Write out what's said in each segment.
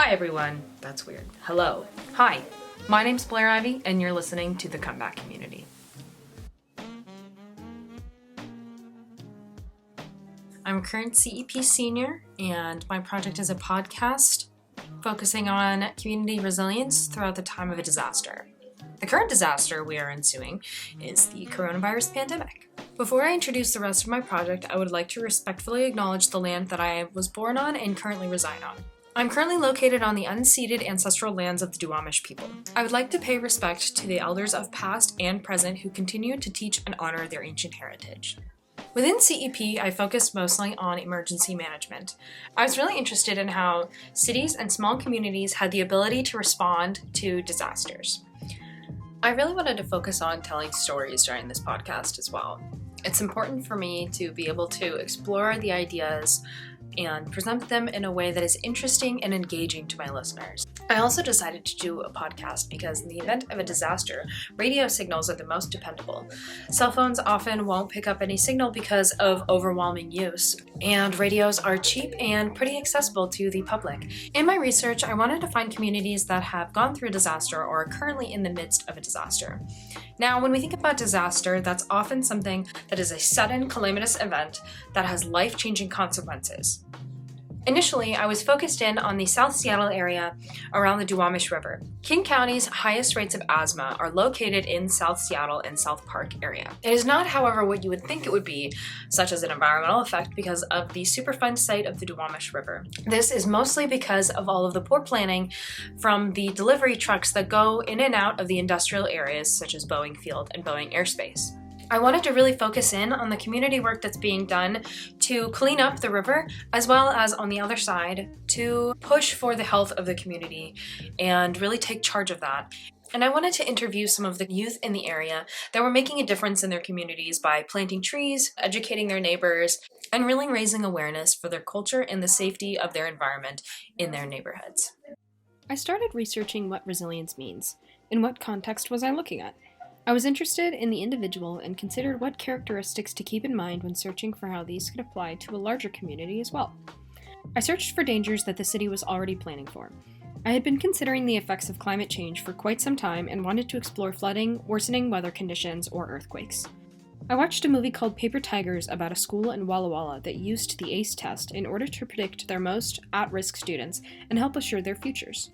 Hi everyone. That's weird. Hello. Hi. My name's Blair Ivy, and you're listening to the Comeback Community. I'm a current CEP senior, and my project is a podcast focusing on community resilience throughout the time of a disaster. The current disaster we are ensuing is the coronavirus pandemic. Before I introduce the rest of my project, I would like to respectfully acknowledge the land that I was born on and currently reside on. I'm currently located on the unceded ancestral lands of the Duwamish people. I would like to pay respect to the elders of past and present who continue to teach and honor their ancient heritage. Within CEP, I focused mostly on emergency management. I was really interested in how cities and small communities had the ability to respond to disasters. I really wanted to focus on telling stories during this podcast as well. It's important for me to be able to explore the ideas and present them in a way that is interesting and engaging to my listeners. I also decided to do a podcast because in the event of a disaster, radio signals are the most dependable. Cell phones often won't pick up any signal because of overwhelming use, and radios are cheap and pretty accessible to the public. In my research, I wanted to find communities that have gone through a disaster or are currently in the midst of a disaster. Now, when we think about disaster, that's often something that is a sudden, calamitous event that has life-changing consequences. Initially, I was focused in on the South Seattle area around the Duwamish River. King County's highest rates of asthma are located in South Seattle and South Park area. It is not, however, what you would think it would be, such as an environmental effect because of the Superfund site of the Duwamish River. This is mostly because of all of the poor planning from the delivery trucks that go in and out of the industrial areas such as Boeing Field and Boeing Airspace. I wanted to really focus in on the community work that's being done to clean up the river, as well as on the other side to push for the health of the community and really take charge of that. And I wanted to interview some of the youth in the area that were making a difference in their communities by planting trees, educating their neighbors, and really raising awareness for their culture and the safety of their environment in their neighborhoods. I started researching what resilience means. In what context was I looking at? I was interested in the individual and considered what characteristics to keep in mind when searching for how these could apply to a larger community as well. I searched for dangers that the city was already planning for. I had been considering the effects of climate change for quite some time and wanted to explore flooding, worsening weather conditions, or earthquakes. I watched a movie called Paper Tigers about a school in Walla Walla that used the ACE test in order to predict their most at-risk students and help assure their futures.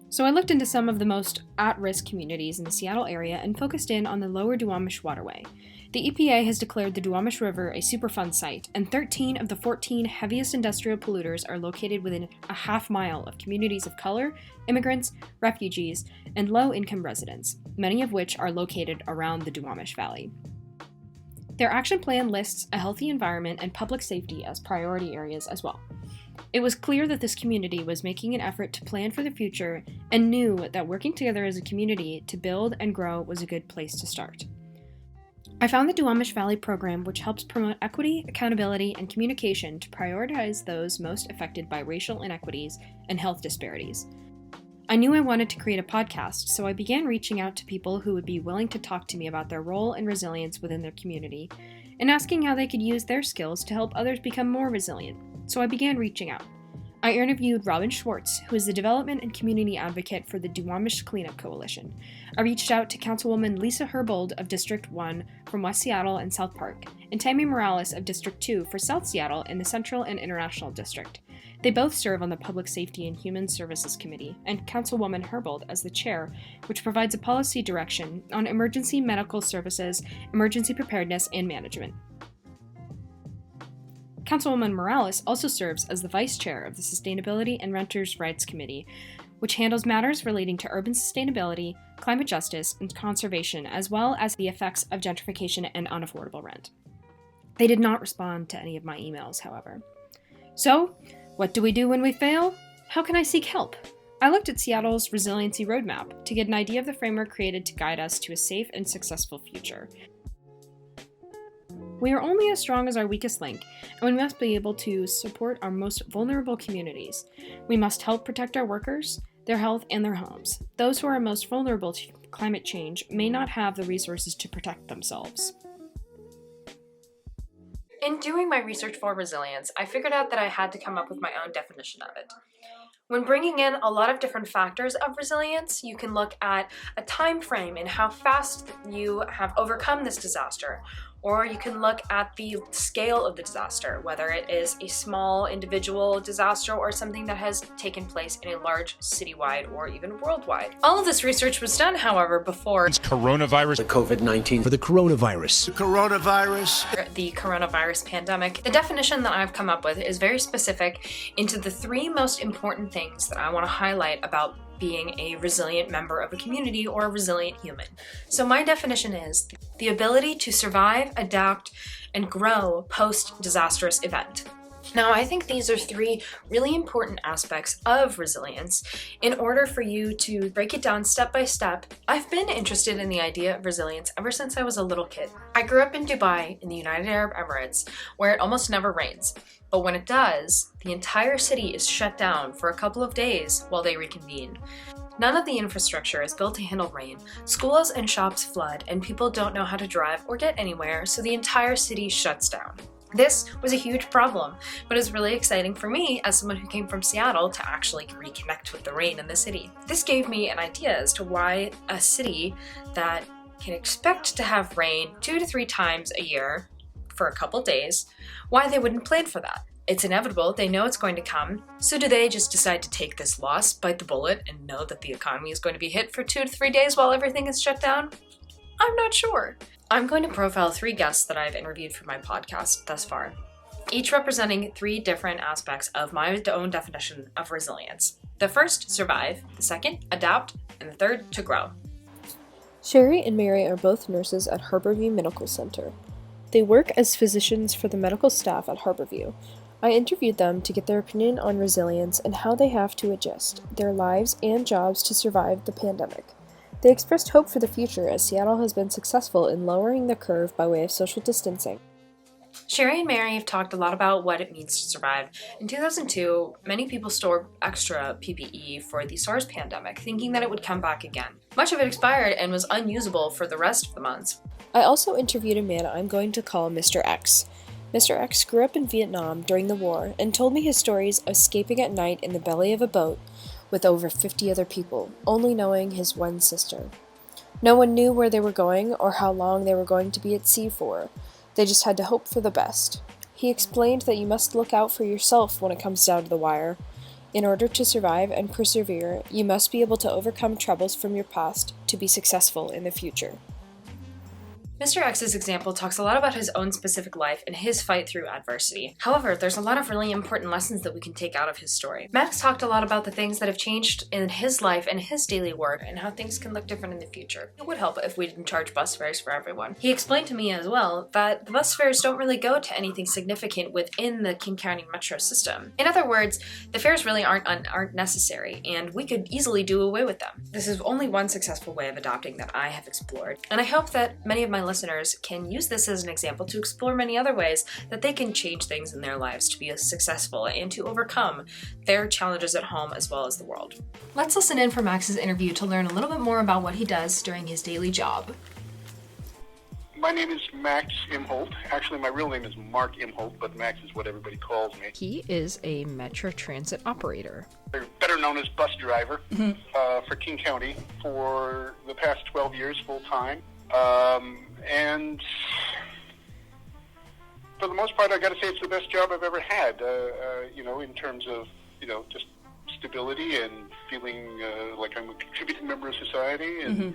So I looked into some of the most at-risk communities in the Seattle area and focused in on the lower Duwamish waterway. The EPA has declared the Duwamish River a Superfund site, and 13 of the 14 heaviest industrial polluters are located within a half mile of communities of color, immigrants, refugees, and low-income residents, many of which are located around the Duwamish Valley. Their action plan lists a healthy environment and public safety as priority areas as well. It was clear that this community was making an effort to plan for the future and knew that working together as a community to build and grow was a good place to start. I found the Duwamish Valley program, which helps promote equity, accountability, and communication to prioritize those most affected by racial inequities and health disparities. I knew I wanted to create a podcast, so I began reaching out to people who would be willing to talk to me about their role and resilience within their community, and asking how they could use their skills to help others become more resilient. So I began reaching out. I interviewed Robin Schwartz, who is the development and community advocate for the Duwamish Cleanup Coalition. I reached out to Councilwoman Lisa Herbold of District 1 from West Seattle and South Park, and Tammy Morales of District 2 for South Seattle in the Central and International District. They both serve on the Public Safety and Human Services Committee, and Councilwoman Herbold as the chair, which provides a policy direction on emergency medical services, emergency preparedness, and management. Councilwoman Morales also serves as the vice chair of the Sustainability and Renters' Rights Committee, which handles matters relating to urban sustainability, climate justice, and conservation, as well as the effects of gentrification and unaffordable rent. They did not respond to any of my emails, however. So, what do we do when we fail? How can I seek help? I looked at Seattle's Resiliency Roadmap to get an idea of the framework created to guide us to a safe and successful future. We are only as strong as our weakest link, and we must be able to support our most vulnerable communities. We must help protect our workers, their health, and their homes. Those who are most vulnerable to climate change may not have the resources to protect themselves. In doing my research for resilience, I figured out that I had to come up with my own definition of it. When bringing in a lot of different factors of resilience, you can look at a time frame and how fast you have overcome this disaster. Or you can look at the scale of the disaster, whether it is a small individual disaster or something that has taken place in a large citywide or even worldwide. All of this research was done, however, before It's coronavirus. The COVID-19 for the coronavirus. the coronavirus pandemic. The definition that I've come up with is very specific into the three most important things that I want to highlight about being a resilient member of a community or a resilient human. So my definition is the ability to survive, adapt, and grow post-disastrous event. Now, I think these are three really important aspects of resilience. In order for you to break it down step by step, I've been interested in the idea of resilience ever since I was a little kid. I grew up in Dubai in the United Arab Emirates, where it almost never rains. But when it does, the entire city is shut down for a couple of days while they reconvene. None of the infrastructure is built to handle rain. Schools and shops flood, and people don't know how to drive or get anywhere, so the entire city shuts down. This was a huge problem, but it's really exciting for me as someone who came from Seattle to actually reconnect with the rain in the city. This gave me an idea as to why a city that can expect to have rain 2 to 3 times a year for a couple days, why they wouldn't plan for that. It's inevitable, they know it's going to come, so do they just decide to take this loss, bite the bullet, and know that the economy is going to be hit for 2 to 3 days while everything is shut down? I'm not sure. I'm going to profile 3 guests that I've interviewed for my podcast thus far, each representing 3 different aspects of my own definition of resilience. The first, survive, the second, adapt, and the third, to grow. Sherry and Mary are both nurses at Harborview Medical Center. They work as physicians for the medical staff at Harborview. I interviewed them to get their opinion on resilience and how they have to adjust their lives and jobs to survive the pandemic. They expressed hope for the future as Seattle has been successful in lowering the curve by way of social distancing. Sherry and Mary have talked a lot about what it means to survive. In 2002, many people stored extra PPE for the SARS pandemic, thinking that it would come back again. Much of it expired and was unusable for the rest of the months. I also interviewed a man I'm going to call Mr. X. Mr. X grew up in Vietnam during the war and told me his stories of escaping at night in the belly of a boat with over 50 other people, only knowing his one sister. No one knew where they were going or how long they were going to be at sea for. They just had to hope for the best. He explained that you must look out for yourself when it comes down to the wire. In order to survive and persevere, you must be able to overcome troubles from your past to be successful in the future. Mr. X's example talks a lot about his own specific life and his fight through adversity. However, there's a lot of really important lessons that we can take out of his story. Max talked a lot about the things that have changed in his life and his daily work and how things can look different in the future. It would help if we didn't charge bus fares for everyone. He explained to me as well that the bus fares don't really go to anything significant within the King County metro system. In other words, the fares really aren't necessary, and we could easily do away with them. This is only one successful way of adopting that I have explored, and I hope that many of my listeners can use this as an example to explore many other ways that they can change things in their lives to be successful and to overcome their challenges at home as well as the world. Let's listen in for Max's interview to learn a little bit more about what he does during his daily job. My name is Max Imholt. Actually, my real name is Mark Imholt, but Max is what everybody calls me. He is a Metro Transit operator. Better known as bus driver for King County for the past 12 years full-time. And for the most part, I got to say it's the best job I've ever had, in terms of, just stability and feeling like I'm a contributing member of society. And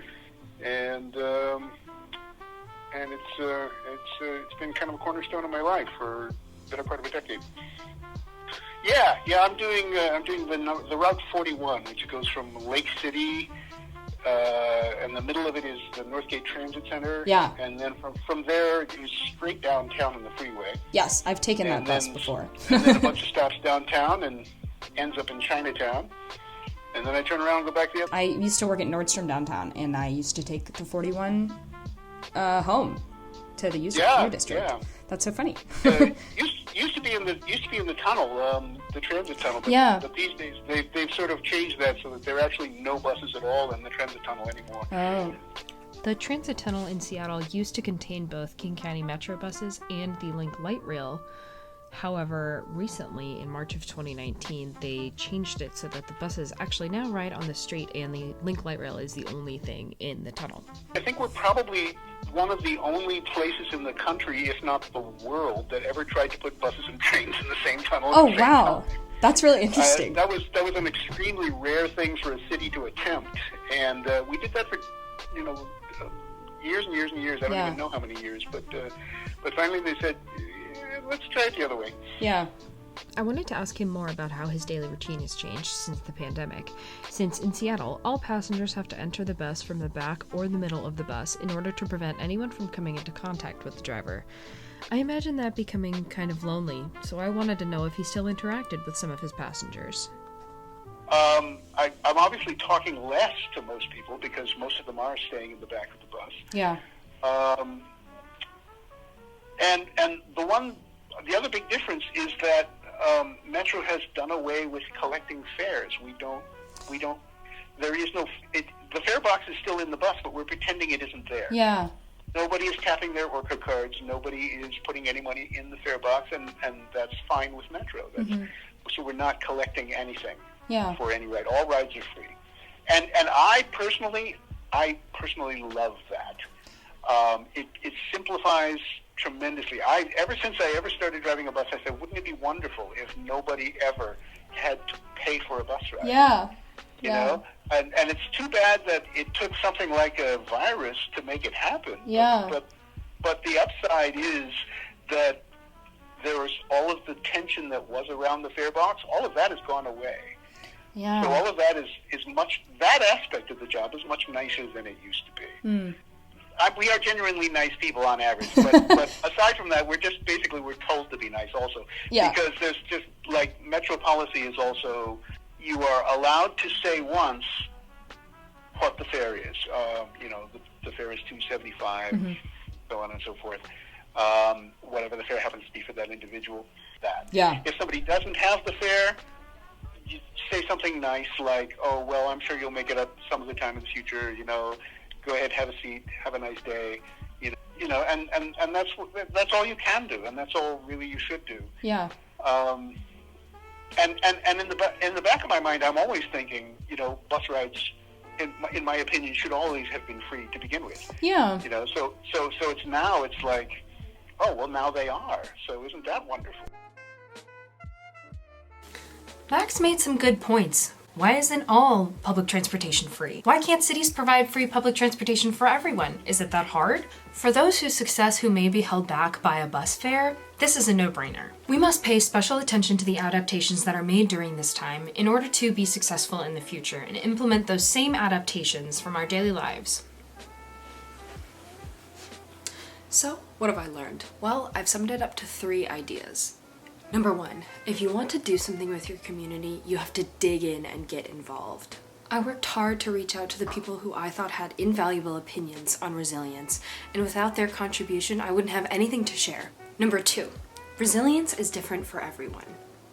it's been kind of a cornerstone of my life for the better part of a decade. Yeah, I'm doing the Route 41, which goes from Lake City, and the middle of it is the Northgate Transit Center. Yeah. And then from there, it goes straight downtown on the freeway. Yes, I've taken that bus before. And then a bunch of stops downtown and ends up in Chinatown. And then I turn around and go back the other. I used to work at Nordstrom downtown, and I used to take the 41 home to the user district. Yeah. That's so funny. Used to be in the tunnel, the transit tunnel. But these days they've sort of changed that so that there are actually no buses at all in the transit tunnel anymore. Oh. The transit tunnel in Seattle used to contain both King County Metro buses and the Link Light Rail. However, recently, in March of 2019, they changed it so that the buses actually now ride on the street and the Link Light Rail is the only thing in the tunnel. I think we're probably one of the only places in the country, if not the world, that ever tried to put buses and trains in the same tunnel. Oh, wow. That's really interesting. That was an extremely rare thing for a city to attempt, and we did that for, years and years and years. I don't even know how many years, but finally they said, let's try it the other way. Yeah. I wanted to ask him more about how his daily routine has changed since the pandemic, since in Seattle, all passengers have to enter the bus from the back or the middle of the bus in order to prevent anyone from coming into contact with the driver. I imagine that becoming kind of lonely, so I wanted to know if he still interacted with some of his passengers. I'm obviously talking less to most people because most of them are staying in the back of the bus. Yeah. And the other big difference is that Metro has done away with collecting fares. The fare box is still in the bus, but we're pretending it isn't there. Yeah. Nobody is tapping their Orca cards. Nobody is putting any money in the fare box, and that's fine with Metro. So we're not collecting anything for any ride. All rides are free. And I personally love that. It simplifies tremendously. Ever since I ever started driving a bus, I said, wouldn't it be wonderful if nobody ever had to pay for a bus ride? Yeah. You know? And it's too bad that it took something like a virus to make it happen. Yeah. But the upside is that there was all of the tension that was around the fare box, all of that has gone away. Yeah. So all of that that aspect of the job is much nicer than it used to be. We are genuinely nice people on average, but aside from that, we're told to be nice also. Yeah. Because there's just, Metro policy is also, you are allowed to say once what the fare is. The fare is $2.75, so on and so forth. Whatever the fare happens to be for that individual. Yeah. If somebody doesn't have the fare, you say something nice like, oh, well, I'm sure you'll make it up some of the time in the future, go ahead, have a seat, have a nice day, and that's all you can do, and that's all really you should do. Yeah. And in the back of my mind, I'm always thinking, bus rides, in my opinion, should always have been free to begin with. Yeah. So it's like, oh, well, now they are. So isn't that wonderful? Max made some good points. Why isn't all public transportation free? Why can't cities provide free public transportation for everyone? Is it that hard? For those whose success who may be held back by a bus fare, this is a no-brainer. We must pay special attention to the adaptations that are made during this time in order to be successful in the future and implement those same adaptations from our daily lives. So, what have I learned? Well, I've summed it up to 3 ideas. Number 1, if you want to do something with your community, you have to dig in and get involved. I worked hard to reach out to the people who I thought had invaluable opinions on resilience, and without their contribution, I wouldn't have anything to share. Number 2, resilience is different for everyone,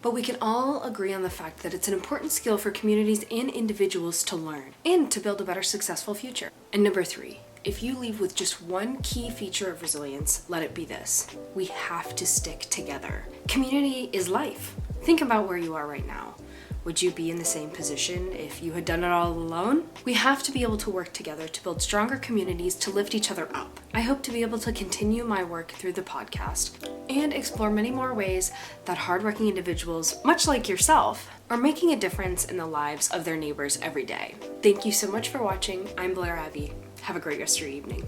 but we can all agree on the fact that it's an important skill for communities and individuals to learn, and to build a better successful future. And number 3, if you leave with just one key feature of resilience, let it be this: we have to stick together. Community is life. Think about where you are right now. Would you be in the same position if you had done it all alone? We have to be able to work together to build stronger communities to lift each other up. I hope to be able to continue my work through the podcast and explore many more ways that hardworking individuals, much like yourself, are making a difference in the lives of their neighbors every day. Thank you so much for watching. I'm Blair Abbey. Have a great rest of your evening.